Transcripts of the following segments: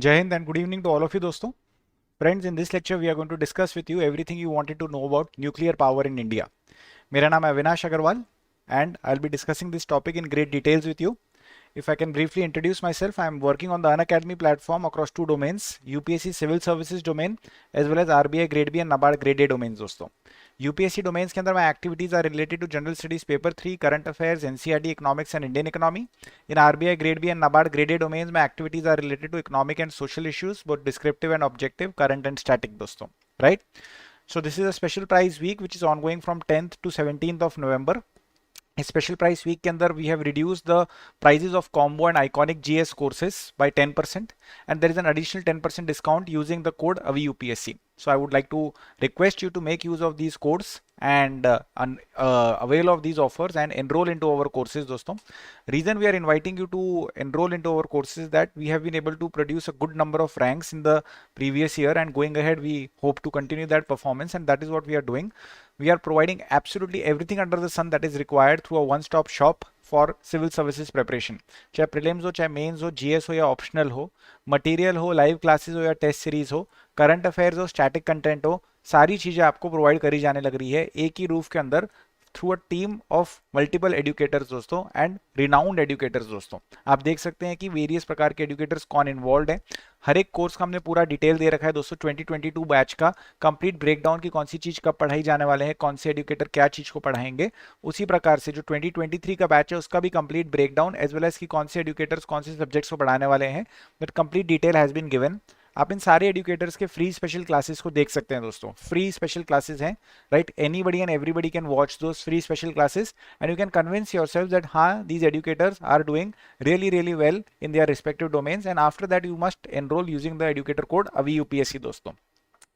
Jai Hind and good evening to all of you दोस्तों. Friends, in this lecture we are going to discuss with you everything you wanted to know about nuclear power in India. मेरा नाम है Avinash Agrawal and I'll be discussing this topic in great details with you. If I can briefly introduce myself, I am working on the Unacademy platform across two domains, UPSC Civil Services domain as well as RBI Grade B and NABARD Grade A domains दोस्तों. UPSC domains के अंदर मैं activities are related to general studies paper 3 current affairs NCERT economics and Indian economy. In RBI grade B and NABARD grade A domains में activities are related to economic and social issues both descriptive and objective current and static दोस्तों. Right. So this is a special prize week which is ongoing from 10th to 17th of November. Special price week के अंदर we have reduce the prices of combo and iconic GS courses by 10% and there is an additional 10% discount using the code Avi UPSC. So I would like to request you to make use of these codes and avail of these offers and enroll into our courses दोस्तों. Reason we are inviting you to enroll into our courses is that we have been able to produce a good number of ranks in the previous year and going ahead we hope to continue that performance, and that is what we are doing. We are providing absolutely everything under the sun that is required through a one-stop shop for civil services preparation. चाहे prelims हो, चाहे mains हो, GS हो या optional हो, material हो, live classes हो या टेस्ट सीरीज हो, करंट अफेयर्स हो, स्टैटिक कंटेंट हो, सारी चीजें आपको प्रोवाइड करी जाने लग रही है एक ही रूफ के अंदर through a team of multiple educators दोस्तों एंड रिनाउंड एजुकेटर्स दोस्तों. आप देख सकते हैं कि वेरियस प्रकार के एजुकेटर्स कौन इन्वॉल्व है. हर एक कोर्स का हमने पूरा डिटेल दे रखा है दोस्तों. 2022 बैच का कंप्लीट ब्रेकडाउन की कौन सी चीज कब पढ़ाई जाने वाले हैं, कौन से एजुकेटर क्या चीज को पढ़ाएंगे. उसी प्रकार से जो 2023 का बैच है उसका भी complete breakdown as well as की कौन से एजुकेटर्स कौन से सब्जेक्ट्स को पढ़ाने वाले हैं, that complete detail has been given. आप इन सारे एजुकेटर्स के फ्री स्पेशल क्लासेस को देख सकते हैं दोस्तों. फ्री स्पेशल क्लासेस हैं, right. Anybody and everybody can watch those free special classes and you can convince yourself that हाँ these educators are doing really well in their respective domains, and after that you must enroll using the educator code avi upsc दोस्तों.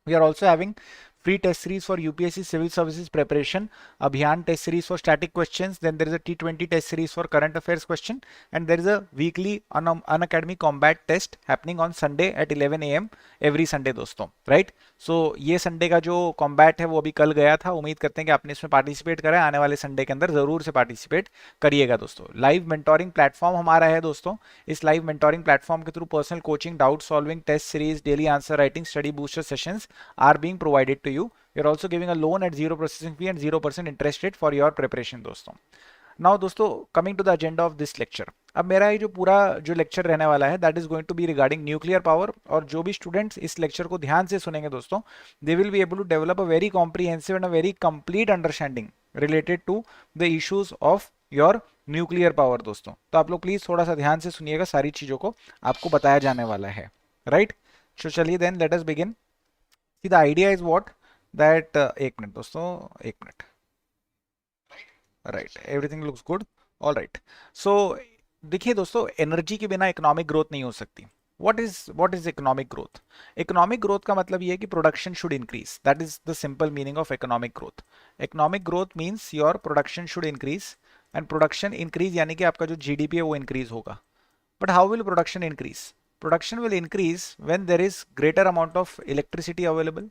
We are also having free test series for UPSC Civil Services preparation, Abhiyan test series for static questions, then there is a T20 test series for current affairs question, and there is a weekly Unacademy combat test happening on Sunday at 11 AM every Sunday दोस्तों. Right. सो ये Sunday का जो combat है वो अभी कल गया था. उम्मीद करते हैं कि आपने इसमें पार्टिसिपेट करा है. आने वाले संडे के अंदर जरूर से पार्टिसिपेट करिएगा दोस्तों. लाइव मेंटोरिंग प्लेटफॉर्म हमारा है दोस्तों. इस लाइव मेंटोरिंग प्लेटफॉर्म के through personal coaching, doubt solving, test series, daily answer writing, study booster sessions are being provided to you. We are also giving a loan at 0 processing fee and 0% interest rate for your preparation दोस्तों. Now दोस्तों, coming to the agenda of this lecture. अब मेरा ये जो पूरा जो lecture रहने वाला है that is going to be regarding nuclear power, और जो भी स्टूडेंट्स इस लेक्चर को ध्यान से सुनेंगे दोस्तों, they will be able to develop a very comprehensive and a very complete understanding related to the issues of your nuclear power दोस्तों. तो आप लोग प्लीज थोड़ा सा ध्यान से सुनिएगा, सारी चीजों को आपको बताया जाने वाला है. राइट. तो चलिए then let us begin. See, the idea is what that एक मिनट दोस्तों, एक मिनट. Right. Everything looks good. All right. So देखिए दोस्तों, एनर्जी के बिना इकोनॉमिक ग्रोथ नहीं हो सकती. what is economic growth? Economic growth का मतलब ये है कि production should increase. That is the simple meaning of economic growth. Economic growth means your production should increase, and production increase यानी कि आपका जो GDP है वो increase होगा. But how will production increase? Production will increase when there is greater amount of electricity available,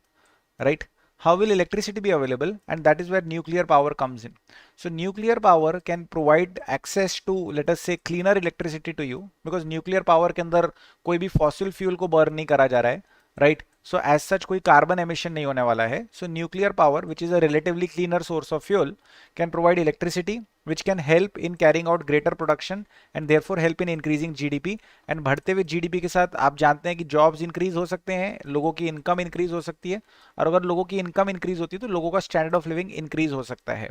right? How will electricity be available? And that is where nuclear power comes in. So nuclear power can provide access to, let us say, cleaner electricity to you, because nuclear power के अंदर कोई भी fossil fuel को burn नहीं करा जा रहा है, right? So as such कोई carbon emission नहीं होने वाला है. So nuclear power, which is a relatively cleaner source of fuel, can provide electricity which can help in carrying out greater production and therefore help in increasing GDP. and बढ़ते हुए GDP के साथ आप जानते हैं कि jobs increase हो सकते हैं, लोगों की income increase हो सकती है, और अगर लोगों की income increase होती है तो लोगों का standard of living increase हो सकता है.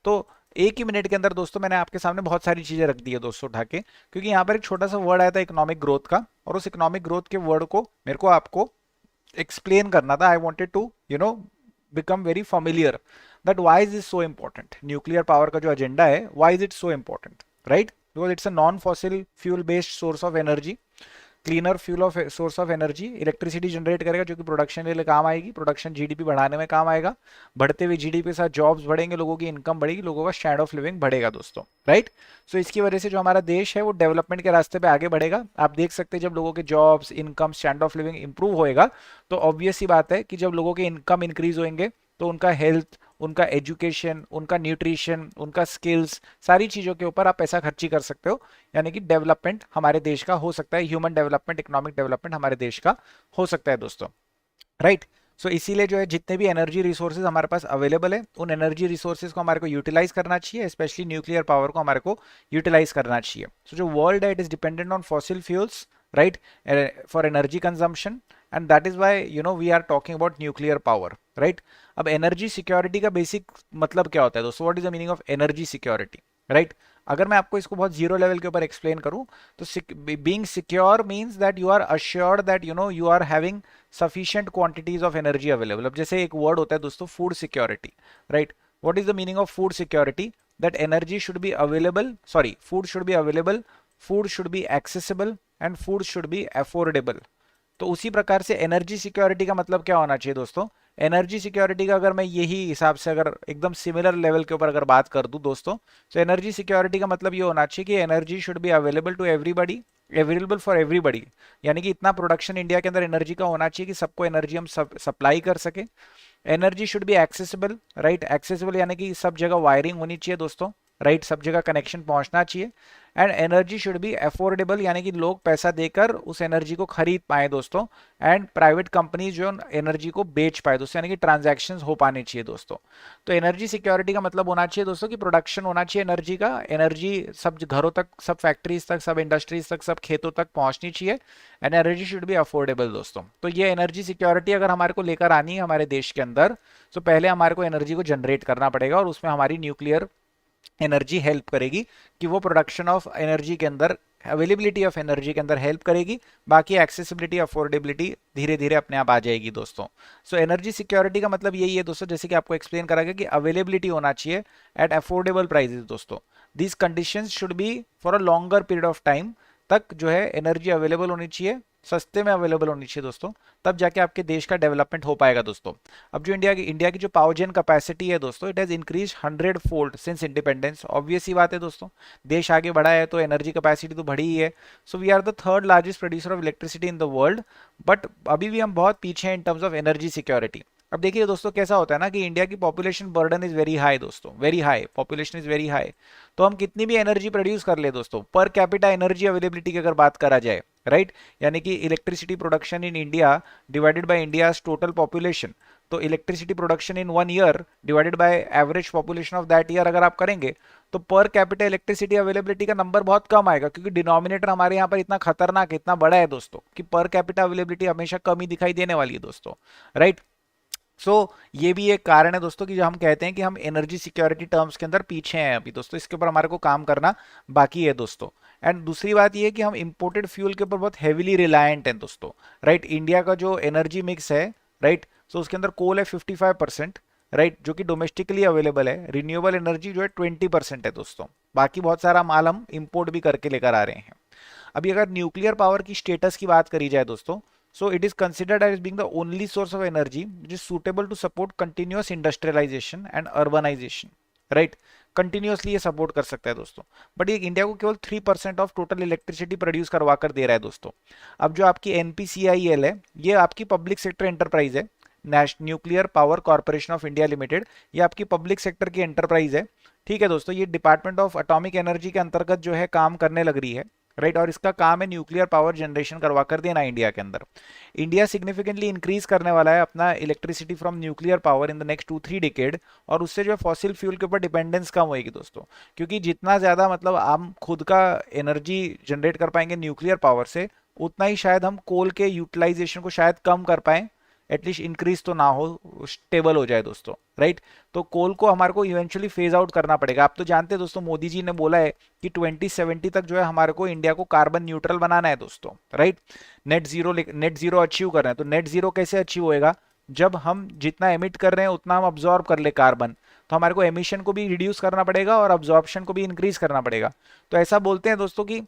तो एक ही मिनट के अंदर दोस्तों मैंने आपके सामने बहुत सारी चीजें रख दी है दोस्तों उठा के, क्योंकि यहाँ पर एक छोटा सा वर्ड आया था इकोनॉमिक ग्रोथ का, और उस इकोनॉमिक ग्रोथ के वर्ड को मेरे को आपको एक्सप्लेन करना था. I wanted to become very familiar that why is this so important. Nuclear power का जो एजेंडा है, why is it so important, right? Because it's a non-fossil fuel based source of energy, cleaner fuel of source of energy. Electricity generate करेगा जो कि production के लिए काम आएगी, प्रोडक्शन जीडीपी बढ़ाने में काम आएगा. बढ़ते हुए जीडीपी के साथ जॉब्स बढ़ेंगे, लोगों की इनकम बढ़ेगी, लोगों का स्टैंडर्ड ऑफ लिविंग बढ़ेगा दोस्तों. राइट. सो इसकी वजह से जो हमारा देश है वो डेवलपमेंट के रास्ते पे आगे बढ़ेगा. आप देख सकते हैं जब लोगों के jobs, income, standard of living improve होएगा तो ऑब्वियस सी बात है कि जब लोगों के इनकम इंक्रीज होंगे तो उनका हेल्थ उनका एजुकेशन, उनका न्यूट्रिशन, उनका स्किल्स, सारी चीज़ों के ऊपर आप पैसा खर्ची कर सकते हो। यानी कि डेवलपमेंट हमारे देश का हो सकता है, ह्यूमन डेवलपमेंट, इकोनॉमिक डेवलपमेंट हमारे देश का हो सकता है दोस्तों, राइट। सो इसीलिए जो है जितने भी एनर्जी रिसोर्सेज हमारे पास अवेलेबल है, उन एनर्जी रिसोर्सेज को हमारे को यूटिलाइज करना चाहिए, स्पेशली न्यूक्लियर पावर को हमारे को यूटिलाइज करना चाहिए। सो जो वर्ल्ड है it is dependent on fossil fuels, right, for energy consumption, and that is why we are talking about nuclear power, right. अब एनर्जी सिक्योरिटी का बेसिक मतलब क्या होता है दोस्तों, what is the meaning of energy security, right. अगर मैं आपको इसको बहुत जीरो लेवल के ऊपर एक्सप्लेन करूं तो being secure means that you are assured that you are having sufficient quantities of energy available। अब जैसे एक वर्ड होता है दोस्तों food security, right. What is the meaning of food security, that energy should be available, sorry, food should be available, food should be accessible and food should be affordable. तो उसी प्रकार से एनर्जी सिक्योरिटी का मतलब क्या होना चाहिए दोस्तों, एनर्जी सिक्योरिटी का अगर मैं यही हिसाब से अगर एकदम सिमिलर लेवल के ऊपर अगर बात कर दूं दोस्तों, तो एनर्जी सिक्योरिटी का मतलब ये होना चाहिए कि energy should be available to everybody, available for everybody. यानी कि इतना प्रोडक्शन इंडिया के अंदर एनर्जी का होना चाहिए कि सबको एनर्जी हम सप्लाई कर सके। Energy should be accessible, right, accessible यानी कि सब जगह वायरिंग होनी चाहिए दोस्तों, राइट, सब जगह कनेक्शन पहुंचना चाहिए। And energy should B affordable, यानी कि लोग पैसा देकर उस एनर्जी को खरीद पाए दोस्तों, एंड प्राइवेट कंपनीज जो एनर्जी को बेच पाए दोस्तों, यानी कि ट्रांजैक्शंस हो पाने चाहिए दोस्तों। तो एनर्जी सिक्योरिटी का मतलब होना चाहिए दोस्तों कि प्रोडक्शन होना चाहिए एनर्जी का, एनर्जी सब घरों तक, सब फैक्ट्रीज तक, सब इंडस्ट्रीज तक, सब खेतों तक पहुंचनी चाहिए, and energy should B affordable दोस्तों। तो ये एनर्जी सिक्योरिटी अगर हमारे को लेकर आनी है हमारे देश के अंदर, तो पहले हमारे को एनर्जी को जनरेट करना पड़ेगा, और उसमें हमारी न्यूक्लियर एनर्जी हेल्प करेगी कि वो प्रोडक्शन ऑफ एनर्जी के अंदर, अवेलेबिलिटी ऑफ एनर्जी के अंदर हेल्प करेगी। बाकी एक्सेसिबिलिटी, अफोर्डेबिलिटी धीरे धीरे अपने आप आ जाएगी दोस्तों। सो एनर्जी सिक्योरिटी का मतलब यही है दोस्तों, जैसे कि आपको एक्सप्लेन करा गया कि अवेलेबिलिटी होना चाहिए एट अफोर्डेबल प्राइसेस दोस्तों। These conditions should be for a longer period of time तक जो है एनर्जी अवेलेबल होनी चाहिए, सस्ते में अवेलेबल होनी चाहिए दोस्तों, तब जाके आपके देश का डेवलपमेंट हो पाएगा दोस्तों। अब जो इंडिया की जो पावर जेन कैपेसिटी है दोस्तों, it has increase 100 fold since independence. Obvious ही बात है दोस्तों, देश आगे बढ़ा है तो एनर्जी कैपेसिटी तो बढ़ी ही है। So we are the third largest producer of electricity in the world, but अभी भी हम बहुत पीछे हैं in terms of energy security. अब देखिए दोस्तों कैसा होता है ना कि इंडिया की population burden is very high दोस्तों, very high, population is very high. तो हम कितनी भी एनर्जी प्रोड्यूस कर ले दोस्तों, पर कैपिटा एनर्जी अवेलेबिलिटी की अगर बात करा जाए, राइट, यानी कि electricity production in India divided by India's total population, तो electricity production in 1 year divided by average population of that year अगर आप करेंगे, तो पर कैपिटा इलेक्ट्रिसिटी अवेलेबिलिटी का नंबर बहुत कम आएगा, क्योंकि डिनोमिनेटर हमारे यहाँ पर इतना खतरनाक, इतना बड़ा है दोस्तों, कि पर कैपिटा अवेलेबिलिटी हमेशा कम ही दिखाई देने वाली है दोस्तों, राइट। ये भी एक कारण है दोस्तों कि जो हम कहते हैं कि हम एनर्जी सिक्योरिटी टर्म्स के अंदर पीछे हैं अभी दोस्तों, इसके ऊपर हमारे को काम करना बाकी है दोस्तों। एंड दूसरी बात ये है कि हम इंपोर्टेड फ्यूल के ऊपर बहुत हेविली रिलायंट हैं दोस्तों, राइट। इंडिया का जो एनर्जी मिक्स है, राइट, उसके अंदर कोल है 55%, राइट, जो कि डोमेस्टिकली अवेलेबल है। रिन्यूएबल एनर्जी जो है 20% है दोस्तों, बाकी बहुत सारा माल हम इंपोर्ट भी करके लेकर आ रहे हैं। अभी अगर न्यूक्लियर पावर की स्टेटस की बात करी जाए दोस्तों, so it is considered as being the only source of energy which is suitable to support continuous industrialization and urbanization, right। Continuously ये सपोर्ट कर सकता है दोस्तों, बट ये इंडिया को केवल 3% ऑफ टोटल इलेक्ट्रिसिटी प्रोड्यूस करवा कर दे रहा है दोस्तों। अब जो आपकी एनपीसीआईएल है, ये आपकी पब्लिक सेक्टर एंटरप्राइज है, national nuclear power corporation of India limited, ये आपकी पब्लिक सेक्टर की एंटरप्राइज है, ठीक है दोस्तों। ये डिपार्टमेंट ऑफ एटॉमिक एनर्जी के अंतर्गत जो है काम करने लग रही है, राइट, और इसका काम है न्यूक्लियर पावर जनरेशन करवा कर देना इंडिया के अंदर। इंडिया सिग्निफिकेंटली इंक्रीज करने वाला है अपना electricity from nuclear power in the next 2-3 decade, और उससे जो है फॉसिल फ्यूल के ऊपर डिपेंडेंस कम होगी दोस्तों, क्योंकि जितना ज्यादा मतलब हम खुद का एनर्जी जनरेट कर पाएंगे न्यूक्लियर पावर से, उतना ही शायद हम कोल के यूटिलाइजेशन को शायद कम कर पाए, एटलीस्ट इंक्रीज तो ना हो, स्टेबल हो जाए दोस्तों, राइट। तो कोल को हमारे को इवेंचुअली फेज आउट करना पड़ेगा। आप तो जानते हैं दोस्तों, मोदी जी ने बोला है कि 2070 तक जो है हमारे को इंडिया को कार्बन न्यूट्रल बनाना है दोस्तों, राइट। नेट जीरो अचीव कर रहे हैं, तो नेट जीरो कैसे अचीव होएगा, जब हम जितना एमिट कर रहे हैं उतना हम अब्जॉर्ब कर ले कार्बन, तो हमारे को एमिशन को भी रिड्यूस करना पड़ेगा और अब्जॉर्प्शन को भी इंक्रीज करना पड़ेगा। तो ऐसा बोलते हैं दोस्तों कि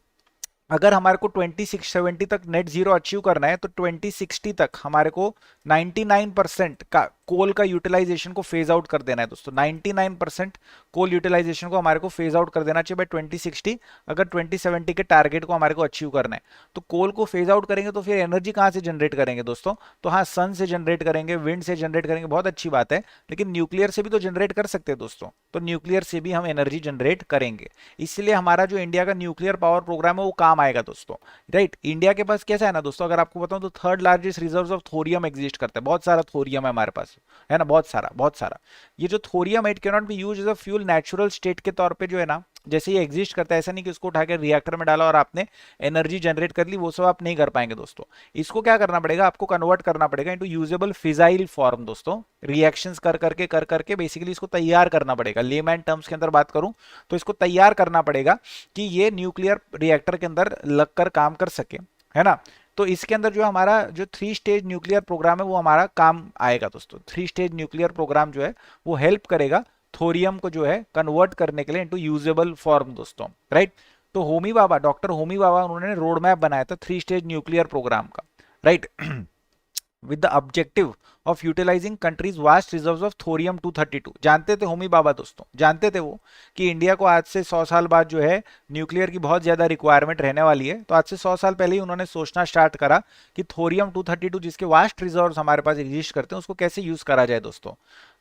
अगर हमारे को 2070 तक नेट जीरो अचीव करना है, तो 2060 तक हमारे को 99% का कोल का यूटिलाइजेशन को फेज आउट कर देना है दोस्तों। 99% कोल यूटिलाइजेशन को हमारे को फेज आउट कर देना चाहिए बाय 2060, अगर 2070 के टारगेट को हमारे को अचीव करना है। तो कोल को फेज आउट करेंगे तो फिर एनर्जी कहां से जनरेट करेंगे दोस्तों? तो हाँ, सन से जनरेट करेंगे, विंड से जनरेट करेंगे, बहुत अच्छी बात है, लेकिन न्यूक्लियर से भी तो जनरेट कर सकते हैं दोस्तों। तो न्यूक्लियर से भी हम एनर्जी जनरेट करेंगे, इसलिए हमारा जो इंडिया का न्यूक्लियर पावर प्रोग्राम है वो काम आएगा दोस्तों। राइट, इंडिया के पास कैसा है ना दोस्तों, अगर आपको बताऊं तो third largest reserves of thorium exist करता है, बहुत सारा थोरियम है हमारे पास, है ना, बहुत सारा बहुत सारा। ये जो thorium it can not be used as a fuel natural state के तौर पे जो है ना, जैसे ये एग्जिस्ट करता है, ऐसा नहीं कि उसको उठा के रिएक्टर में डाला और आपने एनर्जी जनरेट कर ली, वो सब आप नहीं कर पाएंगे दोस्तों। इसको क्या करना पड़ेगा, आपको कन्वर्ट करना पड़ेगा इनटू यूजेबल फिजाइल फॉर्म दोस्तों, रिएक्शंस कर करके बेसिकली इसको तैयार करना पड़ेगा। लेमैन टर्म्स के अंदर बात करूं तो इसको तैयार करना पड़ेगा कि ये न्यूक्लियर रिएक्टर के अंदर लगकर काम कर सके, है ना। तो इसके अंदर जो हमारा जो 3 स्टेज न्यूक्लियर प्रोग्राम है वो हमारा काम आएगा दोस्तों। 3 स्टेज न्यूक्लियर प्रोग्राम जो है वो हेल्प करेगा थोरियम को जो है कन्वर्ट करने के लिए इनटू यूजेबल फॉर्म दोस्तों। राइट, तो होमी बाबा, डॉक्टर होमी बाबा, उन्होंने रोड मैप बनाया था 3 स्टेज न्यूक्लियर प्रोग्राम का। Right, with the objective of utilizing country's vast reserves of thorium 232। जानते थे होमी बाबा दोस्तों, जानते थे वो कि इंडिया को आज से 100 साल बाद जो है न्यूक्लियर की बहुत ज्यादा रिक्वायरमेंट रहने वाली है। तो आज से 100 साल पहले ही उन्होंने सोचना स्टार्ट करा कि थोरियम 232 जिसके वास्ट रिजर्व्स हमारे पास एग्जिस्ट करते हैं उसको कैसे यूज करा जाए दोस्तों।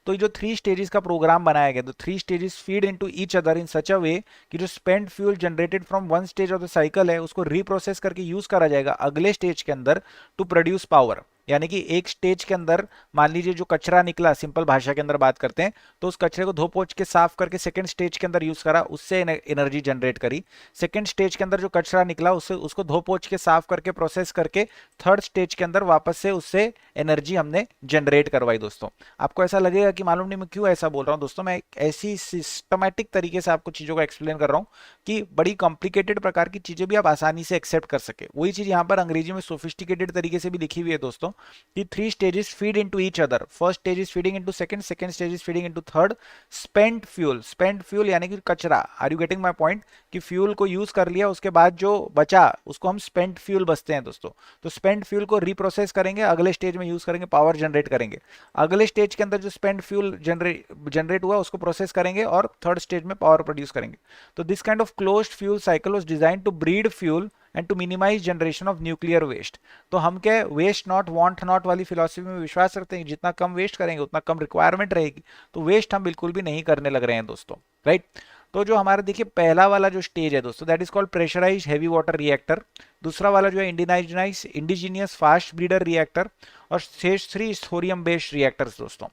तो जो 3 स्टेजेस का प्रोग्राम बनाया गया, तो 3 stages feed into each other in such a way कि जो spent fuel generated from one stage of the cycle है उसको रीप्रोसेस करके यूज करा जाएगा अगले स्टेज के अंदर टू प्रोड्यूस पावर। यानी कि एक स्टेज के अंदर मान लीजिए जो कचरा निकला, सिंपल भाषा के अंदर बात करते हैं, तो उस कचरे को धो पोंछ के साफ करके सेकंड स्टेज के अंदर यूज करा, उससे एनर्जी जनरेट करी। सेकंड स्टेज के अंदर जो कचरा निकला उससे उसको धो पोंछ के साफ करके प्रोसेस करके थर्ड स्टेज के अंदर वापस से उससे एनर्जी हमने जनरेट करवाई दोस्तों। आपको ऐसा लगेगा कि मालूम नहीं मैं क्यों ऐसा बोल रहा हूँ दोस्तों, मैं ऐसी सिस्टमैटिक तरीके से आपको चीजों को एक्सप्लेन कर रहा हूँ कि बड़ी कॉम्प्लिकेटेड प्रकार की चीजें भी आप आसानी से एक्सेप्ट कर सके। वही चीज यहाँ पर अंग्रेजी में सोफिस्टिकेटेड तरीके से भी लिखी हुई है दोस्तों कि 3 stages feed into each other। First stage is feeding into second, second stage is feeding into third. Spent fuel यानी कि कचरा, are you getting my point, कि फ्यूल को यूज कर लिया उसके बाद जो बचा उसको हम स्पेंट फ्यूल बचते हैं दोस्तों। तो स्पेंट फ्यूल को रिप्रोसेस करेंगे, अगले स्टेज में यूज करेंगे, पावर जनरेट करेंगे। अगले स्टेज के अंदर जो स्पेंट फ्यूल जनरेट हुआ उसको प्रोसेस करेंगे और थर्ड स्टेज में पावर प्रोड्यूस करेंगे। तो this kind of closed fuel cycle was designed to breed fuel and to minimise generation of nuclear waste. तो हम क्या वेस्ट नॉट वांट नॉट वाली फिलॉसफी में विश्वास रखते हैं, जितना कम वेस्ट करेंगे उतना कम रिक्वायरमेंट रहेगी। तो वेस्ट हम बिल्कुल भी नहीं करने लग रहे हैं दोस्तों। राइट, तो जो हमारा देखिए पहला वाला जो स्टेज है दोस्तों that is called pressurise heavy water reactor. दूसरा वाला जो है इंडिजीनियस फास्ट ब्रीडर रिएक्टर। और स्टेज 3 थोरियम बेस्ड रिएक्टर्स दोस्तों।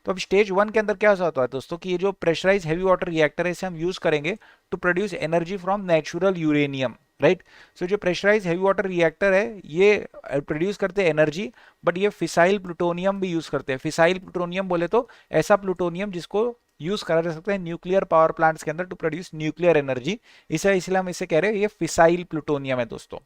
तो अब स्टेज 1 के अंदर क्या होता है दोस्तों कि ये जो प्रेशराइज हैवी वाटर रिएक्टर है इसे हम यूज करेंगे to produce energy from natural uranium. Right, so जो प्रेशराइज हैवी वाटर रिएक्टर है ये प्रोड्यूस करते हैं एनर्जी, बट ये फिसाइल प्लूटोनियम भी यूज करते हैं। फिसाइल प्लूटोनियम बोले तो ऐसा प्लूटोनियम जिसको यूज करा जा सकता है न्यूक्लियर पावर प्लांट्स के अंदर टू प्रोड्यूस न्यूक्लियर एनर्जी, इसे इसलिए हम इसे कह रहे हैं ये फिसाइल प्लूटोनियम है दोस्तों।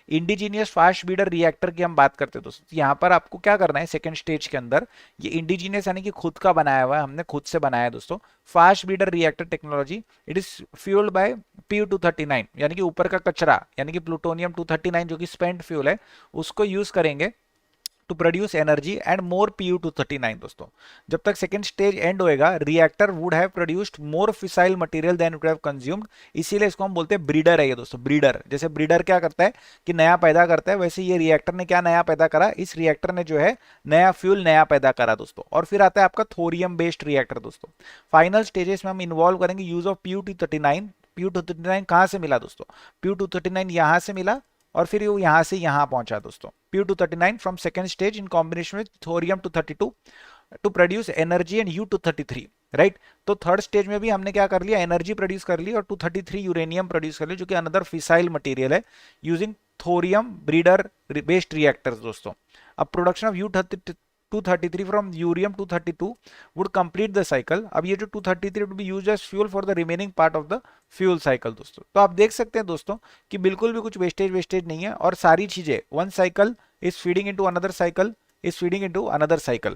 इंडिजीनियस फास्ट ब्रीडर रिएक्टर की हम बात करते हैं दोस्तों। यहाँ पर आपको क्या करना है सेकंड स्टेज के अंदर, ये इंडिजीनियस यानी कि खुद का बनाया हुआ है, हमने खुद से बनाया है दोस्तों। Fast breeder reactor technology, it is fuelled by Pu-239 यानी कि ऊपर का कचरा यानी कि प्लूटोनियम 239 जो कि स्पेंट फ्यूल है उसको यूज करेंगे to produce energy and more Pu-239 दोस्तों। जब तक सेकंड स्टेज एंड होएगा reactor would have produced more fissile material than it has consumed, इसीलिए इसको हम बोलते हैं ब्रीडर है ये दोस्तों। ब्रीडर, जैसे ब्रीडर क्या करता है कि नया पैदा करता है, वैसे ये रिएक्टर ने क्या नया पैदा करा, इस रिएक्टर ने जो है नया फ्यूल नया पैदा करा दोस्तों। और फिर आता है आपका थोरियम बेस्ड रिएक्टर दोस्तों। फाइनल स्टेजेस में हम इन्वॉल्व करेंगे यूज ऑफ Pu-239। Pu-239 कहां से मिला दोस्तों, Pu-239 यहां से मिला और फिर वो यहां से यहां पहुंचा दोस्तों। Pu-239 from second stage in combination with thorium 232 to produce energy and U-233। Right, तो थर्ड स्टेज में भी हमने क्या कर लिया, एनर्जी प्रोड्यूस कर ली और 233 यूरेनियम प्रोड्यूस कर लिया जो कि अनदर फिसाइल मटेरियल है using thorium breeder based reactors दोस्तों। अब production of U-233 from Urium-232 would complete the cycle। अब ये जो 233 would be used as fuel for the remaining part of the fuel cycle दोस्तों। तो आप देख सकते हैं दोस्तों कि बिल्कुल भी कुछ वेस्टेज नहीं है और सारी चीजें one cycle is feeding into another cycle is feeding into another cycle.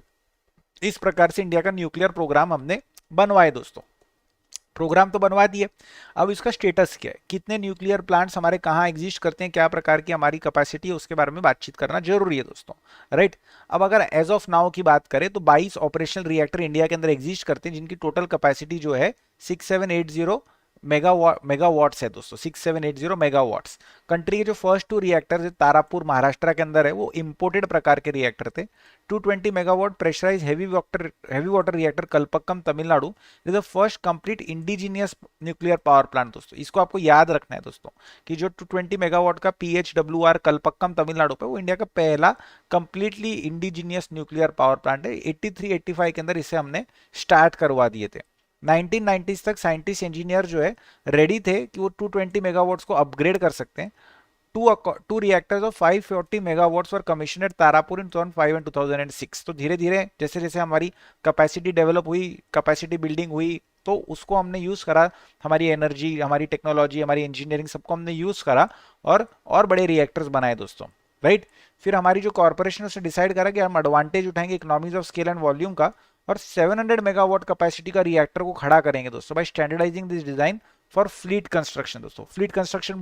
इस प्रकार से इंडिया का न्यूक्लियर प्रोग्राम हमने बनवाए दोस्तों। प्रोग्राम तो बनवा दिए, अब इसका स्टेटस क्या है, कितने न्यूक्लियर प्लांट्स हमारे कहाँ एग्जिस्ट करते हैं, क्या प्रकार की हमारी कैपेसिटी है, उसके बारे में बातचीत करना जरूरी है दोस्तों, राइट। अब अगर एज ऑफ नाउ की बात करें तो 22 ऑपरेशनल रिएक्टर इंडिया के अंदर एग्जिस्ट करते हैं, जिनकी टोटल कैपेसिटी जो है 6780 मेगावाट्स है दोस्तों, 6780 मेगावाट्स। कंट्री के जो फर्स्ट 2 रिएक्टर है तारापुर महाराष्ट्र के अंदर है, वो इंपोर्टेड प्रकार के रिएक्टर थे। 220 megawatt pressurise heavy water reactor Kalpakkam Tamil Nadu is the first complete indigenous nuclear power plant दोस्तों। इसको आपको याद रखना है दोस्तों कि जो 220 मेगावाट का PHWR कलपक्कम तमिलनाडु पे, वो इंडिया का पहला completely indigenous nuclear power plant है। 83-85 के अंदर इसे हमने स्टार्ट करवा दिए थे। 1990s तक साइंटिस्ट इंजीनियर जो है रेडी थे कि वो 220 मेगावाट्स को अपग्रेड कर सकते हैं। Two reactors of 540 megawatts were commission at Tarapur in 2005 and 2006। तो धीरे धीरे जैसे जैसे हमारी कैपेसिटी डेवलप हुई, कैपेसिटी बिल्डिंग हुई, तो उसको हमने यूज करा, हमारी एनर्जी, हमारी टेक्नोलॉजी, हमारी इंजीनियरिंग सबको हमने यूज करा और बड़े रिएक्टर्स बनाए दोस्तों, राइट। फिर हमारी जो कॉर्पोरेशन उसने डिसाइड करा कि हम एडवांटेज उठाएंगे economies of scale and volume का, और 700 मेगावाट कैपेसिटी का रिएक्टर को खड़ा करेंगे दोस्तों by standardising this design for fleet construction दोस्तों। फ्लीट कंस्ट्रक्शन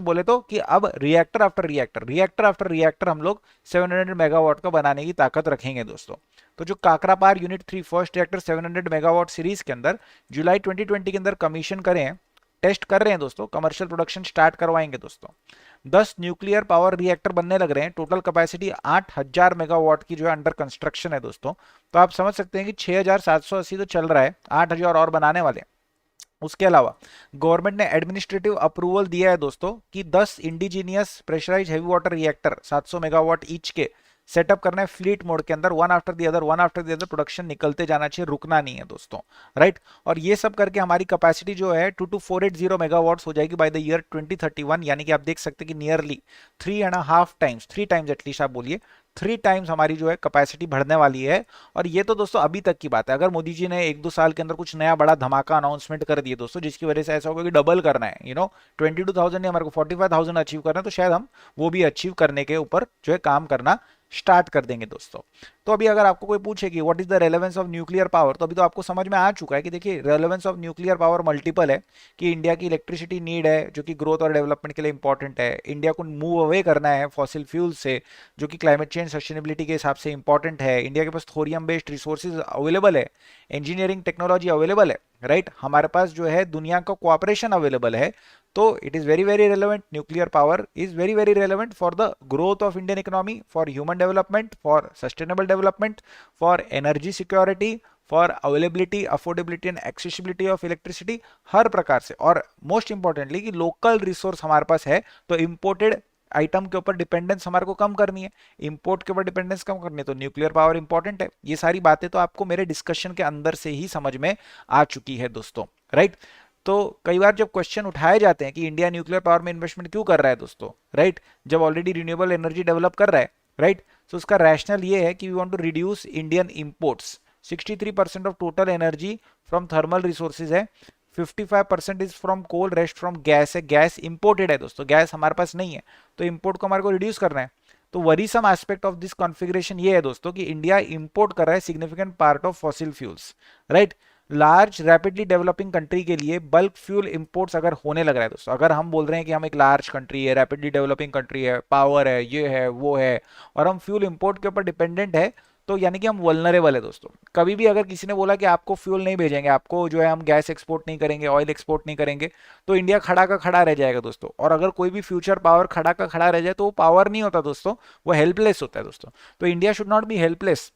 बोले तो कि अब रिएक्टर आफ्टर रिएक्टर हम लोग 700 मेगावाट का बनाने की ताकत रखेंगे दोस्तों। तो जो Kakrapar unit 3 first reactor 700 megawatt series के अंदर जुलाई 2020 के अंदर कमीशन करें, टेस्ट कर रहे हैं दोस्तों, कमर्शियल प्रोडक्शन स्टार्ट करवाएंगे दोस्तों। 10 न्यूक्लियर पावर रिएक्टर बनने लग रहे हैं, टोटल कैपेसिटी 8000 मेगावाट की जो है अंडर कंस्ट्रक्शन है दोस्तों। तो आप समझ सकते हैं कि 6780 तो चल रहा है, 8000 और बनाने वाले हैं। उसके अलावा गवर्नमेंट ने एडमिनिस्ट्रेटिव अप्रूवल दिया है दोस्तों कि 10 indigenous pressurise heavy water reactor 700 megawatt each के सेटअप करना है फ्लीट मोड के अंदर, one after the other production निकलते जाना चाहिए, रुकना नहीं है दोस्तों, राइट। और ये सब करके हमारी कैपेसिटी जो है 22480 मेगावाट्स हो जाएगी बाय द ईयर 2031, यानी कि आप देख सकते हैं कि नियरली 3 टाइम्स एटलीस्ट आप बोलिए 3 टाइम्स हमारी जो है कैपेसिटी बढ़ने वाली है। और ये तो दोस्तों अभी तक की बात है, अगर मोदी जी ने 1-2 साल के अंदर कुछ नया बड़ा धमाका अनाउंसमेंट कर दिए दोस्तों, जिसकी वजह से ऐसा होगा कि डबल करना है, 22,000 ने हमारे को 45,000 अचीव करना है, तो शायद हम वो भी अचीव करने के ऊपर जो है काम करना स्टार्ट कर देंगे दोस्तों। तो अभी अगर आपको कोई पूछे कि what is the relevance of nuclear power, तो अभी तो आपको समझ में आ चुका है कि देखिए relevance of nuclear power multiple है, कि इंडिया की इलेक्ट्रिसिटी नीड है जो कि ग्रोथ और डेवलपमेंट के लिए इंपॉर्टेंट है, इंडिया को मूव अवे करना है फॉसिल फ्यूल से जो कि क्लाइमेट चेंज सस्टेनेबिलिटी के हिसाब से इंपॉर्टेंट है, इंडिया के पास थोरियम बेस्ड रिसोर्सेज अवेलेबल है, इंजीनियरिंग टेक्नोलॉजी अवेलेबल है, राइट, हमारे पास जो है दुनिया का कोऑपरेशन अवेलेबल है। तो it is very very relevant, nuclear power is very very relevant for the growth of Indian economy, for human development, for sustainable development, for energy security, for availability, affordability and accessibility of electricity, हर प्रकार से। और most importantly कि local resource हमारे पास है, तो imported item के ऊपर डिपेंडेंस हमारे को कम करनी है, इंपोर्ट के ऊपर डिपेंडेंस कम करनी है, तो न्यूक्लियर पावर इंपॉर्टेंट है। ये सारी बातें तो आपको मेरे डिस्कशन के अंदर से ही समझ में आ चुकी है दोस्तों, राइट। तो कई बार जब क्वेश्चन उठाए जाते हैं कि इंडिया न्यूक्लियर पावर में इन्वेस्टमेंट क्यों कर रहा है दोस्तों, राइट, जब ऑलरेडी रिन्यूएबल एनर्जी डेवलप कर रहा है, राइट, तो उसका रैशनल ये है कि we want to reduce Indian imports. 63% of total energy from thermal resources है, 55% is from coal, rest from gas है, गैस इंपोर्टेड है दोस्तों, गैस हमारे पास नहीं है, तो इंपोर्ट को हमारे को रिड्यूस करना है। तो worrisome aspect of this configuration ये है दोस्तों कि इंडिया इंपोर्ट कर रहा है significant part of fossil fuels, right. Large rapidly developing country के लिए बल्क फ्यूल इंपोर्ट्स अगर होने लग रहा है दोस्तों, अगर हम बोल रहे हैं कि हम एक लार्ज कंट्री है, रैपिडली डेवलपिंग कंट्री है, पावर है, ये है वो है, और हम फ्यूल इंपोर्ट के ऊपर डिपेंडेंट है, तो यानी कि हम वल्नरेबल है दोस्तों। कभी भी अगर किसी ने बोला कि आपको फ्यूल नहीं भेजेंगे, आपको जो है हम गैस एक्सपोर्ट नहीं करेंगे, ऑयल एक्सपोर्ट नहीं करेंगे, तो इंडिया खड़ा का खड़ा रह जाएगा दोस्तों। और अगर कोई भी फ्यूचर पावर खड़ा का खड़ा रह जाए तो वो पावर नहीं होता दोस्तों, वो हेल्पलेस होता है दोस्तों। तो India should not be helpless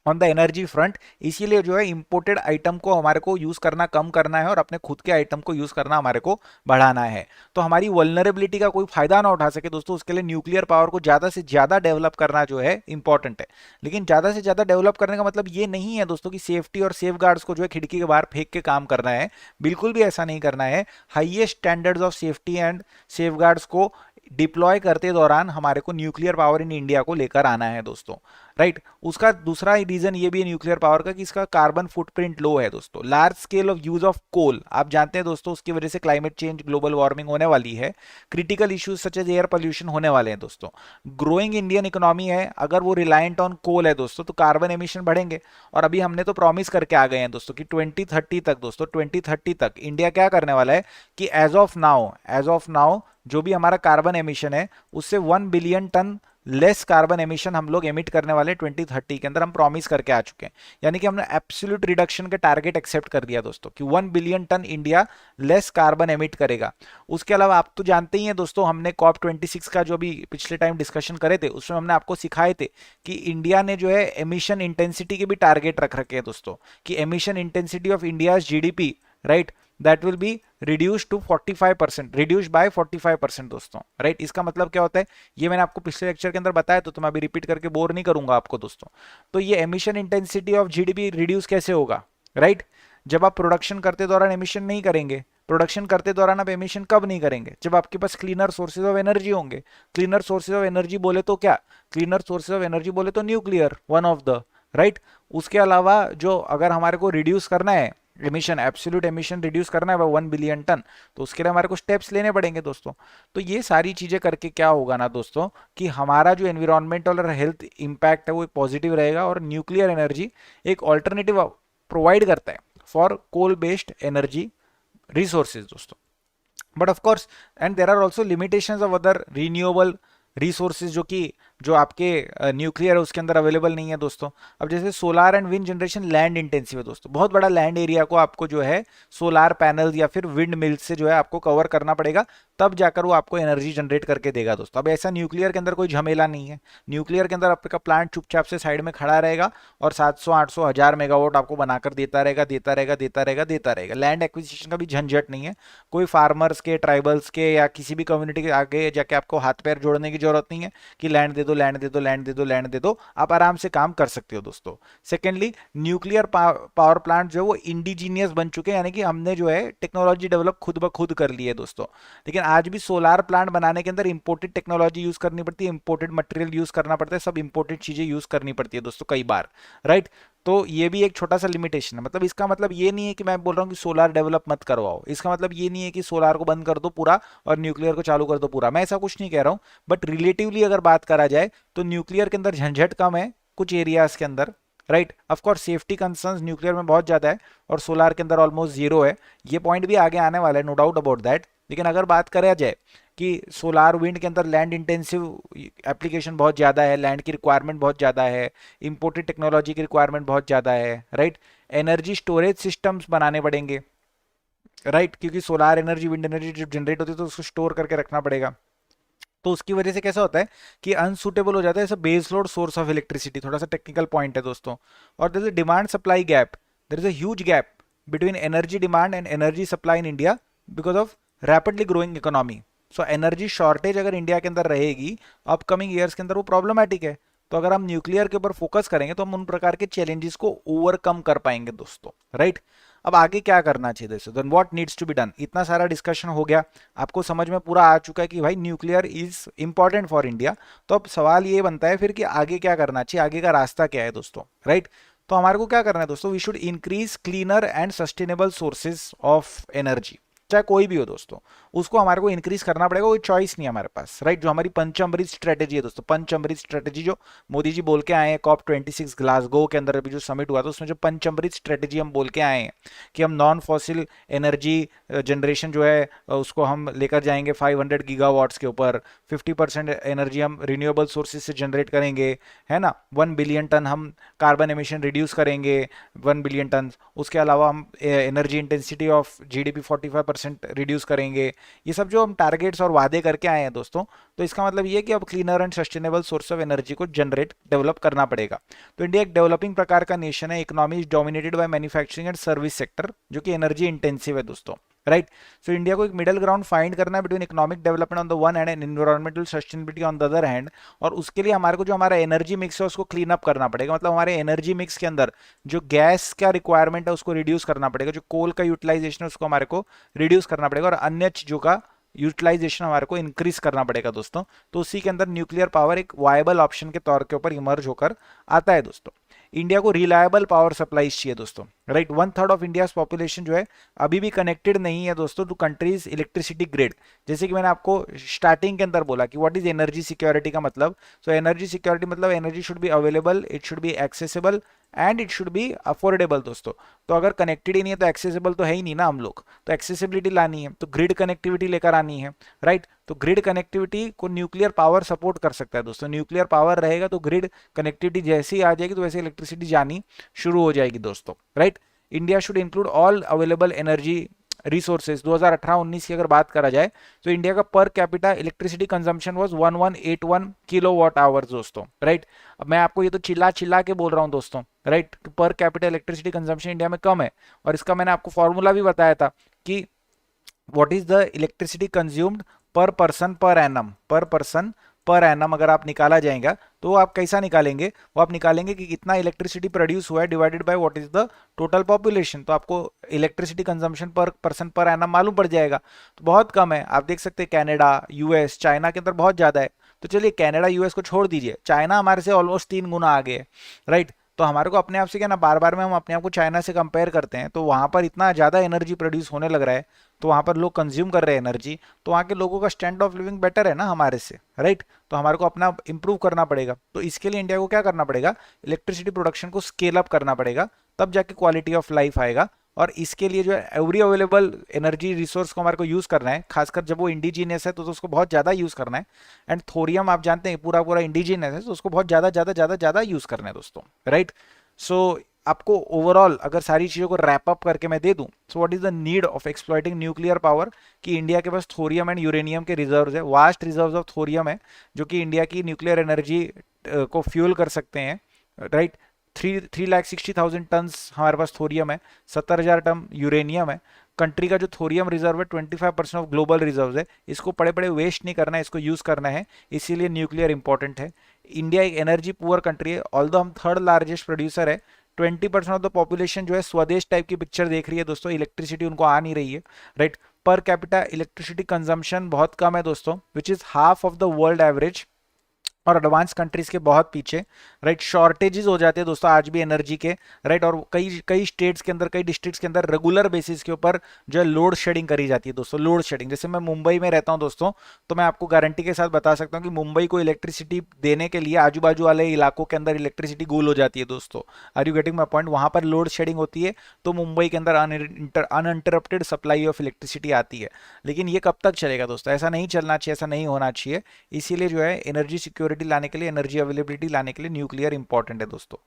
on the energy front, इसीलिए जो है इंपोर्टेड आइटम को हमारे को यूज करना कम करना है और अपने खुद के आइटम को यूज करना हमारे को बढ़ाना है। तो हमारी वल्नरेबिलिटी का कोई फायदा ना उठा सके दोस्तों, उसके लिए न्यूक्लियर पावर को ज्यादा से ज्यादा डेवलप करना जो है इंपॉर्टेंट है। लेकिन ज्यादा से ज्यादा डेवलप करने का मतलब ये नहीं है दोस्तों कि सेफ्टी और सेफ गार्ड्स को जो है खिड़की के बाहर फेंक के काम करना है, बिल्कुल भी ऐसा नहीं करना है। Highest standards of safety and safe guards को डिप्लॉय करते दौरान हमारे को न्यूक्लियर पावर इन इंडिया को लेकर आना है दोस्तों, राइट। उसका दूसरा रीजन ये भी है न्यूक्लियर पावर का कि इसका कार्बन फुटप्रिंट लो है दोस्तों। Large scale of use of coal, आप जानते हैं दोस्तों, उसकी वजह से क्लाइमेट चेंज, ग्लोबल वार्मिंग होने वाली है, critical issues such as air pollution होने वाले हैं दोस्तों। ग्रोइंग इंडियन इकोनॉमी है, अगर वो रिलायंट ऑन कोल है दोस्तों, तो कार्बन एमिशन बढ़ेंगे। और अभी हमने तो प्रॉमिस करके आ गए हैं दोस्तों कि 2030 तक दोस्तों, 2030 तक इंडिया क्या करने वाला है कि एज ऑफ नाउ जो भी हमारा कार्बन एमिशन है उससे 1 billion tonne less carbon emission हम लोग एमिट करने वाले 2030 के अंदर, हम प्रॉमिस करके आ चुके हैं। यानी कि हमने एब्सोल्यूट रिडक्शन के टारगेट एक्सेप्ट कर दिया दोस्तों कि 1 billion tonne India less carbon emit करेगा। उसके अलावा आप तो जानते ही हैं दोस्तों, हमने COP26 का जो भी पिछले टाइम डिस्कशन करे थे उसमें हमने आपको सिखाए थे कि इंडिया ने जो है एमिशन इंटेंसिटी के भी टारगेट रख रखे हैं दोस्तों, कि emission intensity of India GDP, right, that will be reduce to 45%, reduce by 45% दोस्तों, राइट। इसका मतलब क्या होता है, ये मैंने आपको पिछले लेक्चर के अंदर बताया, तो मैं अभी रिपीट करके बोर नहीं करूंगा आपको दोस्तों। तो ये emission intensity of GDP reduce कैसे होगा, राइट, जब आप प्रोडक्शन करते दौरान एमिशन नहीं करेंगे। प्रोडक्शन करते दौरान आप एमिशन कब नहीं करेंगे, जब आपके पास क्लीनर सोर्सेज ऑफ एनर्जी होंगे। क्लीनर सोर्सेज ऑफ एनर्जी बोले तो क्या, क्लीनर सोर्सेज ऑफ एनर्जी बोले तो nuclear, one of the, right. उसके अलावा जो अगर हमारे को रिड्यूस करना है एमिशन, एब्सोल्यूट एमिशन रिड्यूस करना है 1 बिलियन टन, तो उसके लिए हमारे को स्टेप्स लेने पड़ेंगे दोस्तों। तो ये सारी चीजें करके क्या होगा ना दोस्तों, कि हमारा जो एनवायरमेंटल और हेल्थ इंपैक्ट है वो पॉजिटिव रहेगा, और न्यूक्लियर एनर्जी एक ऑल्टरनेटिव प्रोवाइड करता है for coal based energy resources दोस्तों। But of course, and there are also limitations of other renewable resources जो आपके न्यूक्लियर है उसके अंदर अवेलेबल नहीं है दोस्तों। अब जैसे solar and wind generation land intensive है दोस्तों, बहुत बड़ा लैंड एरिया को आपको जो है सोलार पैनल या फिर विंड मिल से जो है आपको कवर करना पड़ेगा, तब जाकर वो आपको एनर्जी जनरेट करके देगा दोस्तों। अब ऐसा न्यूक्लियर के अंदर कोई झमेला नहीं है। न्यूक्लियर के अंदर आपका प्लांट चुपचाप से साइड में खड़ा रहेगा और 700 800 1000 मेगावाट आपको बनाकर देता रहेगा, देता रहेगा, देता रहेगा, देता रहेगा। लैंड एक्विजिशन का भी झंझट नहीं है, कोई फार्मर्स के, ट्राइबल्स के या किसी भी कम्युनिटी के आगे जाके आपको हाथ पैर जोड़ने की जरूरत नहीं है कि लैंड दे दो, लैंड दे दो, लैंड दे दो, लैंड दे दो। आप आराम से काम कर सकते हो दोस्तों। सेकेंडली, न्यूक्लियर पावर प्लांट जो है वो इंडिजीनियस बन चुके हैं, यानी कि हमने जो है टेक्नोलॉजी डेवलप खुद ब खुद कर ली है दोस्तों। लेकिन आज भी सोलार प्लांट बनाने के अंदर इंपोर्टेड टेक्नोलॉजी यूज करनी पड़ती है, इंपोर्टेड मटेरियल यूज करना पड़ता है, सब इंपोर्टेड चीजें यूज करनी पड़ती है दोस्तों कई बार, राइट। तो ये भी एक छोटा सा लिमिटेशन है। मतलब इसका मतलब ये नहीं है कि मैं बोल रहा हूँ कि सोलार डेवलप मत करवाओ, इसका मतलब ये नहीं है कि सोलार को बंद कर दो पूरा और न्यूक्लियर को चालू कर दो पूरा, मैं ऐसा कुछ नहीं कह रहा हूँ। बट रिलेटिवली अगर बात करा जाए तो न्यूक्लियर के अंदर झंझट कम है कुछ एरियाज के अंदर, right. Of course safety concerns nuclear में बहुत ज्यादा है और सोलार के अंदर ऑलमोस्ट जीरो है। ये पॉइंट भी आगे आने वाला है, नो डाउट अबाउट दैट। लेकिन अगर बात करा जाए कि सोलार विंड के अंदर लैंड इंटेंसिव एप्लीकेशन बहुत ज़्यादा है, लैंड की रिक्वायरमेंट बहुत ज़्यादा है, इंपोर्टेड टेक्नोलॉजी की रिक्वायरमेंट बहुत ज़्यादा है, राइट। एनर्जी स्टोरेज सिस्टम्स बनाने पड़ेंगे, राइट, क्योंकि सोलार एनर्जी, विंड एनर्जी जब जनरेट होती है तो उसको स्टोर करके रखना पड़ेगा। तो उसकी वजह से कैसा होता है कि अनसुटेबल हो जाता है ऐसा base load source of electricity. थोड़ा सा टेक्निकल पॉइंट है दोस्तों। और there is a demand supply gap, there is a huge gap between energy demand and energy supply in India because of rapidly growing economy. So energy shortage अगर India के अंदर रहेगी upcoming years के अंदर, वो प्रॉब्लमेटिक है। तो अगर हम न्यूक्लियर के ऊपर फोकस करेंगे तो हम उन प्रकार के चैलेंजेस को ओवरकम कर पाएंगे दोस्तों, राइट। अब आगे क्या करना चाहिए दोस्तों, then what needs to be done. इतना सारा डिस्कशन हो गया, आपको समझ में पूरा आ चुका है कि भाई nuclear is important for India. तो अब सवाल ये बनता है फिर कि आगे क्या करना चाहिए, आगे का रास्ता क्या है दोस्तों, राइट। तो हमारे को क्या करना है दोस्तों, we should increase cleaner and sustainable sources of energy, चाहे कोई भी हो दोस्तों, उसको हमारे को इंक्रीज करना पड़ेगा, कोई चॉइस नहीं है हमारे पास, राइट। जो हमारी पंचअमृत स्ट्रेटेजी है दोस्तों, पंचअमृत स्ट्रेटेजी जो मोदी जी बोल के आए हैं COP26 ग्लासगो के अंदर अभी जो समिट हुआ था, उसमें जो पंचअमृत स्ट्रेटेजी हम बोल के आए हैं कि हम नॉन फॉसिल एनर्जी जनरेशन जो है उसको हम लेकर जाएंगे 500 गीगावाट्स के ऊपर, 50% एनर्जी हम रिन्यूएबल सोर्सेज से जनरेट करेंगे, है ना। 1 बिलियन टन हम कार्बन एमिशन रिड्यूस करेंगे, 1 बिलियन टन। उसके अलावा हम energy intensity of GDP 45% reduce करेंगे। ये सब जो हम टारगेट्स और वादे करके आए हैं दोस्तों, तो इसका मतलब ये है कि अब cleaner and sustainable source of energy को जनरेट डेवलप करना पड़ेगा। तो इंडिया एक डेवलपिंग प्रकार का नेशन है, economy is dominated by manufacturing and service sector जो कि एनर्जी इंटेंसिव है दोस्तों, राइट। सो इंडिया को एक मिडिल ग्राउंड फाइंड करना है between economic development on the one hand and environmental sustainability on the other hand. और उसके लिए हमारे को जो हमारा एनर्जी मिक्स है उसको क्लीन अप करना पड़ेगा। मतलब हमारे एनर्जी मिक्स के अंदर जो गैस का रिक्वायरमेंट है उसको रिड्यूस करना पड़ेगा, जो कोल का यूटिलाइजेशन है उसको हमारे को रिड्यूस करना पड़ेगा, और अन्य चीजों का यूटिलाइजेशन हमारे को इंक्रीज करना पड़ेगा दोस्तों। तो उसी के अंदर न्यूक्लियर पावर एक वायबल ऑप्शन के तौर के ऊपर इमर्ज होकर आता है दोस्तों। इंडिया को रिलायबल पावर सप्लाईज चाहिए दोस्तों, राइट। 1/3 ऑफ इंडिया पॉपुलेशन जो है अभी भी कनेक्टेड नहीं है दोस्तों टू कंट्रीज इलेक्ट्रिसिटी ग्रिड। जैसे कि मैंने आपको स्टार्टिंग के अंदर बोला कि व्हाट इज एनर्जी सिक्योरिटी का मतलब। सो एनर्जी सिक्योरिटी मतलब energy should be available, it should be accessible and it should be affordable दोस्तों। तो अगर कनेक्टेड ही नहीं है तो एक्सेसिबल तो है ही नहीं ना हम लोग, तो एक्सेसिबिलिटी लानी है तो ग्रिड कनेक्टिविटी लेकर आनी है, राइट। तो ग्रिड कनेक्टिविटी को न्यूक्लियर पावर सपोर्ट कर सकता है दोस्तों। न्यूक्लियर पावर रहेगा तो ग्रिड कनेक्टिविटी जैसे ही आ जाएगी तो वैसे इलेक्ट्रिसिटी जानी शुरू हो जाएगी दोस्तों, right. India should include all available energy resources. 2018-19 की अगर बात करा जाए तो इंडिया का पर capita electricity consumption was 1181 kilowatt hours दोस्तों, राइट। अब मैं आपको ये तो चिल्ला चिल्ला के बोल रहा हूँ दोस्तों, राइट। पर कैपिटा इलेक्ट्रिसिटी कंजम्पशन इंडिया में कम है, और इसका मैंने आपको फॉर्मूला भी बताया था कि what is the electricity consumed पर पर्सन पर एनम, पर पर्सन पर एनम अगर आप निकाला जाएगा तो आप कैसा निकालेंगे, वो आप निकालेंगे कि कितना इलेक्ट्रिसिटी प्रोड्यूस हुआ है divided by what is the total population. तो आपको इलेक्ट्रिसिटी कंजम्पशन पर पर्सन पर एनम मालूम पड़ जाएगा। तो बहुत कम है, आप देख सकते हैं कनाडा, यूएस, चाइना के अंदर बहुत ज्यादा है। तो चलिए कनाडा यूएस को छोड़ दीजिए, चाइना हमारे से ऑलमोस्ट 3 गुना आगे है, राइट। तो हमारे को अपने आप से क्या ना, बार बार में हम अपने आप को चाइना से कंपेयर करते हैं, तो वहां पर इतना ज्यादा एनर्जी प्रोड्यूस होने लग रहा है, तो वहां पर लोग कंज्यूम कर रहे हैं एनर्जी, तो वहां के लोगों का स्टैंडर्ड ऑफ लिविंग बेटर है ना हमारे से, राइट। तो हमारे को अपना इंप्रूव करना पड़ेगा। तो इसके लिए इंडिया को क्या करना पड़ेगा, इलेक्ट्रिसिटी प्रोडक्शन को स्केल अप करना पड़ेगा, तब जाके क्वालिटी ऑफ लाइफ आएगा। और इसके लिए जो है एवरी अवेलेबल एनर्जी रिसोर्स को हमारे को यूज करना है, खासकर जब वो इंडिजीनियस है तो उसको बहुत ज्यादा यूज करना है। एंड थोरियम आप जानते हैं पूरा पूरा इंडिजीनियस है, तो उसको बहुत ज्यादा ज्यादा ज्यादा ज्यादा यूज करना है दोस्तों, राइट। सो आपको ओवरऑल अगर सारी चीजों को रैप अप करके मैं दे दूं, so what is the need of exploiting nuclear power, कि इंडिया के पास थोरियम एंड यूरेनियम के रिजर्व्स है, वास्ट रिजर्व्स ऑफ थोरियम है, जो कि इंडिया की न्यूक्लियर एनर्जी को फ्यूल कर सकते हैं, राइट। 3,60,000 टन हमारे पास थोरियम है, 70,000 टन यूरेनियम है। कंट्री का जो थोरियम रिजर्व है 25% ऑफ ग्लोबल रिजर्व है, इसको पड़े पड़े वेस्ट नहीं करना है, इसको यूज करना है, इसीलिए न्यूक्लियर इंपॉर्टेंट है। इंडिया एक एनर्जी पुअर कंट्री है, ऑल्दो हम थर्ड लार्जेस्ट प्रोड्यूसर है। 20% ऑफ द पॉपुलेशन जो है स्वदेश टाइप की पिक्चर देख रही है दोस्तों, इलेक्ट्रिसिटी उनको आ नहीं रही है, राइट। पर कैपिटा इलेक्ट्रिसिटी कंजम्पशन बहुत कम है दोस्तों, which is half of the world average, और एडवांस कंट्रीज के बहुत पीछे, राइट। शॉर्टेजेस हो जाते हैं दोस्तों आज भी एनर्जी के, राइट। और कई कई स्टेट्स के अंदर, कई डिस्ट्रिक्ट्स के अंदर रेगुलर बेसिस के ऊपर जो है लोड शेडिंग करी जाती है दोस्तों, लोड शेडिंग। जैसे मैं मुंबई में रहता हूं दोस्तों, तो मैं आपको गारंटी के साथ बता सकता हूं कि मुंबई को इलेक्ट्रिसिटी देने के लिए आजू बाजू वाले इलाकों के अंदर इलेक्ट्रिसिटी गुल हो जाती है दोस्तों। Are you getting my point? वहां पर लोड शेडिंग होती है तो मुंबई के अंदर अनइंटरप्टेड सप्लाई ऑफ इलेक्ट्रिसिटी आती है। लेकिन ये कब तक चलेगा दोस्तों? ऐसा नहीं चलना चाहिए, ऐसा नहीं होना चाहिए। इसीलिए जो है एनर्जी सिक्योरिटी लाने के लिए, एनर्जी अवेलेबिलिटी लाने के लिए न्यूक्लियर इंपॉर्टेंट है दोस्तों।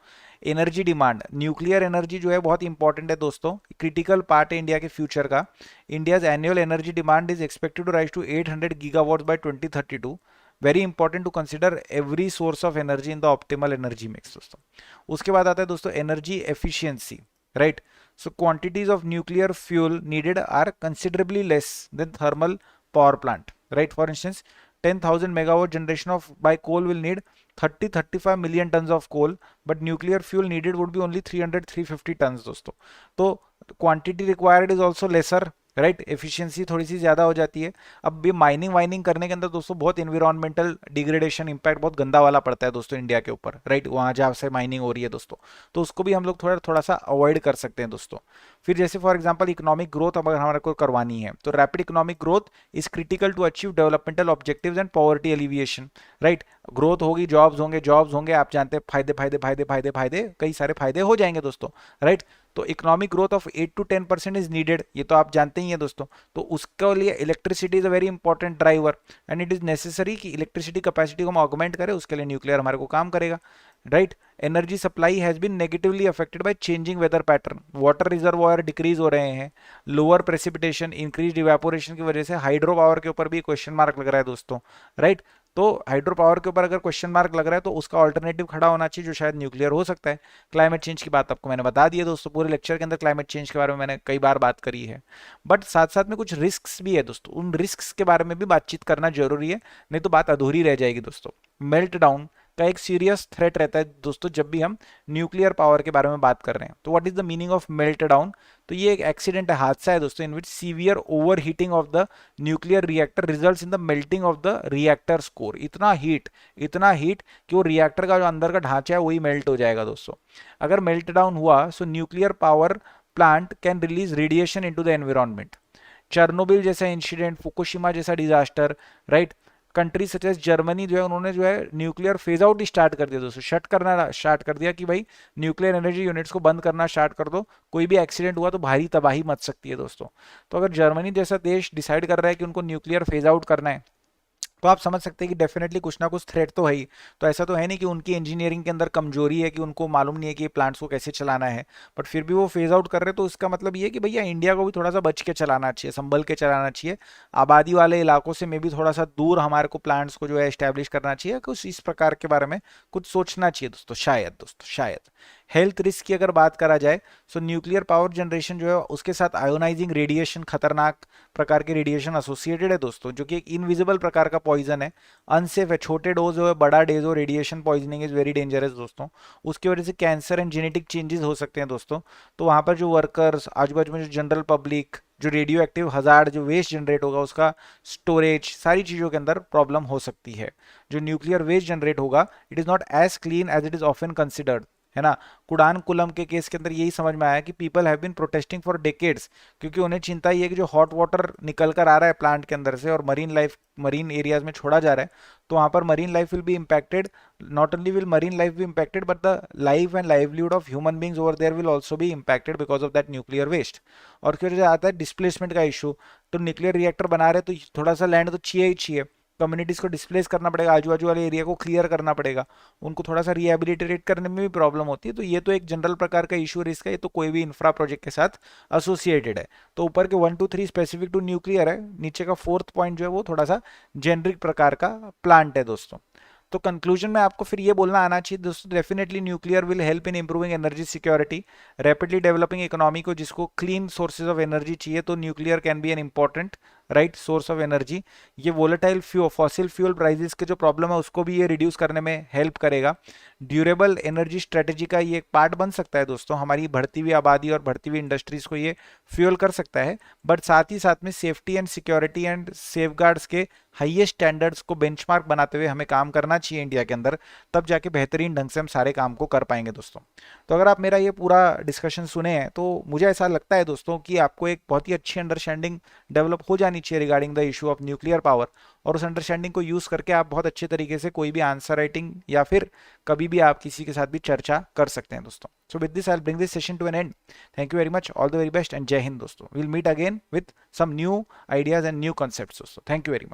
एनर्जी डिमांड, न्यूक्लियर एनर्जी जो है बहुत इंपॉर्टेंट है दोस्तों, क्रिटिकल पार्ट है इंडिया के फ्यूचर का। India's annual energy demand is expected to rise to 800 gigawatts by 2032। Very important to consider every source of energy in the optimal energy mix दोस्तों। उसके बाद आता है दोस्तों energy efficiency, right. So quantities of nuclear fuel needed are considerably less than thermal power plant, right. For instance 10,000 megawatt generation of by coal will need 30-35 million tons of coal, but nuclear fuel needed would be only 300-350 tons दोस्तों। तो quantity required is also lesser, right. Efficiency थोड़ी सी ज्यादा हो जाती है। अब भी mining whining करने के अंदर दोस्तों बहुत इन्वायरमेंटल डिग्रेडेशन इंपैक्ट बहुत गंदा वाला पड़ता है दोस्तों इंडिया के ऊपर, राइट। वहां जहां से माइनिंग हो रही है दोस्तों, तो उसको भी हम लोग थोड़ा थोड़ा सा अवॉइड कर सकते हैं दोस्तों। फिर जैसे फॉर एग्जांपल इकोनॉमिक ग्रोथ अगर हमारे को करवानी है, तो rapid economic growth is critical to achieve developmental objectives and poverty alleviation, right. Growth होगी, जॉब्स होंगे, आप जानते हैं फायदे फायदे फायदे फायदे फायदे कई सारे फायदे हो जाएंगे दोस्तों, राइट। तो economic growth of 8 to 10% is needed, ये तो आप जानते ही हैं दोस्तों। तो उसके लिए electricity is a very important driver, and it is necessary कि इलेक्ट्रिसिटी कैपेसिटी को हम ऑगमेंट करें, उसके लिए न्यूक्लियर हमारे को काम करेगा, right. Energy supply has been negatively affected by changing weather pattern, water reservoir decrease हो रहे हैं, लोअर प्रेसिपिटेशन, इंक्रीज इवेपोरेशन की वजह से हाइड्रो पावर के ऊपर भी क्वेश्चन मार्क लग रहा है दोस्तों, राइट। तो हाइड्रो पावर के ऊपर अगर क्वेश्चन मार्क लग रहा है तो उसका ऑल्टरनेटिव खड़ा होना चाहिए जो शायद न्यूक्लियर हो सकता है। क्लाइमेट चेंज की बात आपको मैंने बता दी है दोस्तों, पूरे लेक्चर के अंदर क्लाइमेट चेंज के बारे में मैंने कई बार बात करी है, बट साथ साथ में कुछ रिस्क्स भी है दोस्तों, उन रिस्क्स के बारे में भी बातचीत करना जरूरी है, नहीं तो बात अधूरी रह जाएगी दोस्तों। मेल्ट डाउन, का एक सीरियस थ्रेट रहता है दोस्तों जब भी हम न्यूक्लियर पावर के बारे में बात कर रहे हैं। तो what is the meaning of meltdown? तो ये एक एक्सीडेंट है, हादसा है दोस्तों, in which severe overheating of the nuclear reactor results in the melting of the reactor core. इतना हीट कि वो रिएक्टर का जो अंदर का ढांचा है वही मेल्ट हो जाएगा दोस्तों। अगर मेल्ट डाउन हुआ so nuclear power plant can release radiation into the environment. Chernobyl जैसा इंसिडेंट, फुकुशिमा जैसा disaster, right. Country such as Germany जो है उन्होंने जो है न्यूक्लियर फेज आउट स्टार्ट कर दिया दोस्तों, शट करना स्टार्ट कर दिया कि भाई न्यूक्लियर एनर्जी यूनिट्स को बंद करना स्टार्ट कर दो, कोई भी एक्सीडेंट हुआ तो भारी तबाही मच सकती है दोस्तों। तो अगर जर्मनी जैसा देश डिसाइड कर रहा है कि उनको न्यूक्लियर फेज आउट करना है तो आप समझ सकते हैं कि डेफिनेटली कुछ ना कुछ थ्रेट तो है ही। तो ऐसा तो है नहीं कि उनकी इंजीनियरिंग के अंदर कमजोरी है कि उनको मालूम नहीं है कि ये प्लांट्स को कैसे चलाना है, बट फिर भी वो फेज आउट कर रहे हैं। तो इसका मतलब ये है कि भैया इंडिया को भी थोड़ा सा बच के चलाना चाहिए, संभल के चलाना चाहिए। आबादी वाले इलाकों से में भी थोड़ा सा दूर हमारे को प्लांट्स को जो है एस्टेब्लिश करना चाहिए। कुछ इस प्रकार के बारे में कुछ सोचना चाहिए दोस्तों, शायद दोस्तों शायद। हेल्थ रिस्क की अगर बात करा जाए तो न्यूक्लियर पावर जनरेशन जो है उसके साथ आयोनाइजिंग रेडिएशन, खतरनाक प्रकार के रेडिएशन एसोसिएटेड है दोस्तों, जो कि एक इनविजिबल प्रकार का पॉइजन है, अनसेफ है। छोटे डोज हो बड़ा डोज हो, radiation poisoning is very dangerous दोस्तों। उसकी वजह से कैंसर एंड जेनेटिक चेंजेस हो सकते हैं दोस्तों। तो वहां पर जो वर्कर्स, आजू बाजू में जो जनरल पब्लिक, जो रेडियो एक्टिव हजार्ड जो वेस्ट जनरेट होगा उसका स्टोरेज, सारी चीजों के अंदर प्रॉब्लम हो सकती है। जो न्यूक्लियर वेस्ट जनरेट होगा it is not as clean as it is often considered, है ना। कुडान कुलम के केस के अंदर यही समझ में आया कि people have been protesting for decades, क्योंकि उन्हें चिंता ये है कि जो हॉट वाटर निकल कर आ रहा है प्लांट के अंदर से और मरीन एरियाज में छोड़ा जा रहा है, तो वहां पर marine life will be impacted. Not only will marine life be impacted but the life and livelihood of human beings over there will also be impacted because of that nuclear waste. और फिर आता है displacement का issue. तो nuclear reactor बना रहे तो थोड़ा सा लैंड तो चाहिए ही चाहिए, कम्युनिटीज को डिस्प्लेस करना पड़ेगा, आजू बाजू वाले एरिया को क्लियर करना पड़ेगा, उनको थोड़ा सा रिहेबिलिटेट करने में भी प्रॉब्लम होती है। तो ये तो एक जनरल प्रकार का इशू रिस्क है, ये तो कोई भी इंफ्रा प्रोजेक्ट के साथ एसोसिएटेड है। तो ऊपर के 1 2 3 स्पेसिफिक टू न्यूक्लियर है, नीचे का फोर्थ पॉइंट जो है वो थोड़ा सा जेनरिक प्रकार का प्लांट है दोस्तों। तो कंक्लूजन में आपको फिर ये बोलना आना चाहिए दोस्तों, definitely nuclear will help in improving energy security, rapidly developing economy को जिसको क्लीन सोर्सेज ऑफ एनर्जी चाहिए, तो nuclear can be an important right source of energy. ये volatile fuel, fossil fuel prices के जो प्रॉब्लम है उसको भी ये रिड्यूस करने में हेल्प करेगा। ड्यूरेबल एनर्जी स्ट्रेटेजी का ये एक पार्ट बन सकता है दोस्तों, हमारी बढ़ती हुई आबादी और बढ़ती हुई इंडस्ट्रीज को ये फ्यूल कर सकता है। बट साथ ही साथ में safety and security and safeguards के हाईएस्ट स्टैंडर्ड्स को बेंचमार्क बनाते हुए हमें काम करना चाहिए इंडिया के अंदर, तब जाके बेहतरीन ढंग से हम सारे काम को कर पाएंगे दोस्तों। तो अगर आप मेरा ये पूरा डिस्कशन सुने हैं तो मुझे ऐसा लगता है दोस्तों कि आपको एक बहुत ही अच्छी अंडरस्टैंडिंग डेवलप हो जानी चाहिए regarding the issue of nuclear power, और उस अंडरस्टैंडिंग को यूज करके आप बहुत अच्छे तरीके से कोई भी आंसर राइटिंग या फिर कभी भी आप किसी के साथ भी चर्चा कर सकते हैं दोस्तों। So with this I will bring this session to an end. Thank you very much, all the very best and Jai Hind दोस्तों। Will meet again with some new ideas and new concepts दोस्तों। Thank you very much.